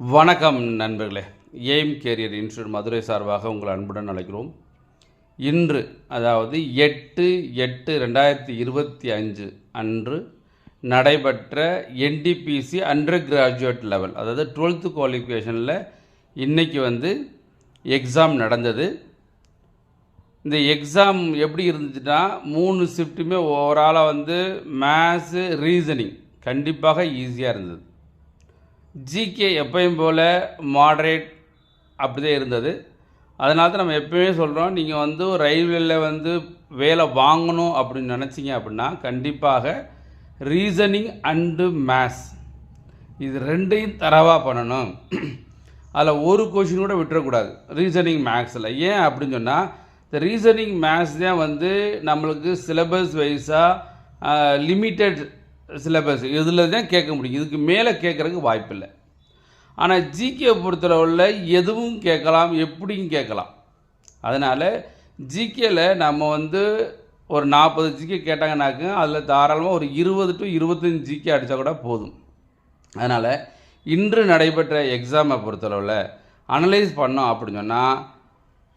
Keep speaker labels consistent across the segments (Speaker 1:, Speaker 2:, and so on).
Speaker 1: வணக்கம் நண்பர்களே. Aim carrier institute Madurai சார்பாக உங்கள் அன்புடன் அழைக்கிறோம். இன்று அதாவது 8/8/2025 அன்று நடைபெற்ற என்டிபிசி அண்டர் கிராஜுவேட் லெவல், அதாவது 12th குவாலிஃபிகேஷனில் இன்றைக்கி எக்ஸாம் நடந்தது. இந்த எக்ஸாம் எப்படி இருந்துச்சுன்னா 3 ஷிஃப்ட்டுமே ஓவராலாக மேத்ஸு, ரீசனிங் கண்டிப்பாக ஈஸியாக இருந்தது. ஜிகே எப்பயும் போல் மாடரேட் அப்படிதான் இருந்தது. அதனால தான் நம்ம எப்போயுமே சொல்கிறோம், நீங்கள் ரயில்வேல வேலை வாங்கணும் அப்படின்னு நினச்சிங்க அப்படின்னா கண்டிப்பாக ரீசனிங் அண்டு மேத்ஸ் இது ரெண்டையும் தரவாக பண்ணணும். அதில் ஒரு கொஷின் கூட விட்டுறக்கூடாது ரீசனிங் மேத்ஸில். ஏன் அப்படின்னு சொன்னால், இந்த ரீசனிங் மேத்ஸ் தான் நம்மளுக்கு சிலபஸ் வைஸாக லிமிட்டட் சிலபஸ் இதில் தான் கேட்க முடியும். இதுக்கு மேலே கேட்குறதுக்கு வாய்ப்பில்லை. ஆனால் ஜிகே பொறுத்தளவில் எதுவும் கேட்கலாம், எப்படியும் கேட்கலாம். அதனால் ஜிகேயில் நம்ம ஒரு 40 ஜிகே கேட்டாங்கனாக்க அதில் தாராளமாக ஒரு 20 to 25 ஜிகே அடித்தா கூட போதும். அதனால் இன்று நடைபெற்ற எக்ஸாமை பொறுத்தளவில் அனலைஸ் பண்ணோம் அப்படின்னு சொன்னால்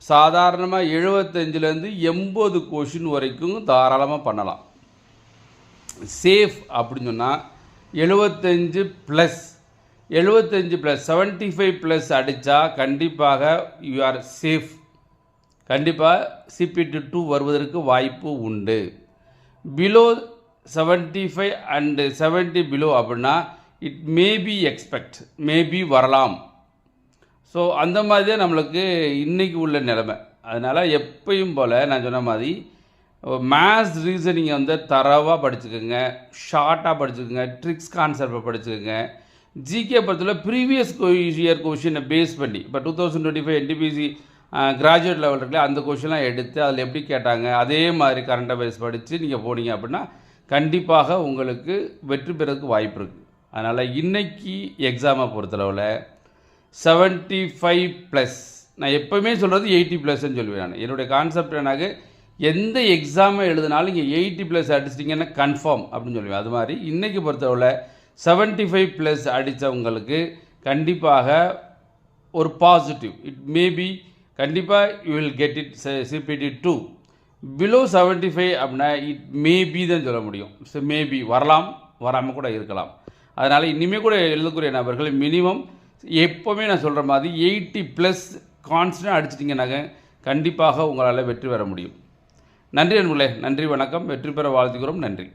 Speaker 1: சாதாரணமாக 75லேருந்து 80 கொஷின் வரைக்கும் தாராளமாக பண்ணலாம். சேஃப் அப்படின்னு சொன்னால் 75 + 75+75+ அடித்தா கண்டிப்பாக யூ ஆர் சேஃப். கண்டிப்பாக CPT-2 வருவதற்கு வாய்ப்பு உண்டு. பிலோ 75 and 70 பிலோ அப்படின்னா இட் மேபி எக்ஸ்பெக்ட், மேபி வரலாம். ஸோ அந்த மாதிரி தான் நம்மளுக்கு இன்றைக்கி உள்ள நிலைமை. அதனால் எப்பயும் போல் நான் சொன்ன மாதிரி மேத்ஸ், ரீசனிங்கை தரவாக படிச்சுக்கோங்க, ஷார்ட்டாக படிச்சுக்கோங்க, ட்ரிக்ஸ் கான்செப்டை படிச்சுக்கோங்க. ஜிகே பொறுத்தவரை ப்ரீவியஸ் இயர் கொஷினை பேஸ் பண்ணி இப்போ 2025 என்டிபிசி கிராஜுவேட் லெவல் இருக்குல்ல, அந்த கொஷின்லாம் எடுத்து அதில் எப்படி கேட்டாங்க அதே மாதிரி கரண்ட் அஃபேர்ஸ் படித்து நீங்கள் போனீங்க அப்படின்னா கண்டிப்பாக உங்களுக்கு வெற்றி பெறதுக்கு வாய்ப்பு இருக்குது. அதனால் இன்றைக்கி எக்ஸாமை பொறுத்தளவில் 75+, நான் எப்போவுமே சொல்கிறது 80+ன்னு சொல்லுவேன். நான் என்னுடைய கான்செப்ட் எனக்கு எந்த எக்ஸாமை எழுதினாலும் இங்கே 80+ அடிச்சிட்டிங்கன்னா கன்ஃபார்ம் அப்படின்னு சொல்லுவேன். அது மாதிரி இன்றைக்கி பொறுத்தவரை 75+ அடித்தவங்களுக்கு கண்டிப்பாக ஒரு பாசிட்டிவ், இட் மேபி கண்டிப்பாக you will get it CPT-2. Below 75 அப்படின்னா இட் மேபி தான் சொல்ல முடியும். ஸோ மேபி வரலாம், வராமல் கூட இருக்கலாம். அதனால் இனிமேல் கூட எழுதக்கூடிய நபர்கள் மினிமம் எப்போவுமே நான் சொல்கிற மாதிரி 80+ கான்ஸ்டன்ட் அடிச்சிட்டிங்கன்னாக்க கண்டிப்பாக உங்களால் வெற்றி பெற முடியும். நன்றி நண்பர்களே. நன்றி, வணக்கம். வெற்றி பெற வாழ்த்துக்கிறோம். நன்றி.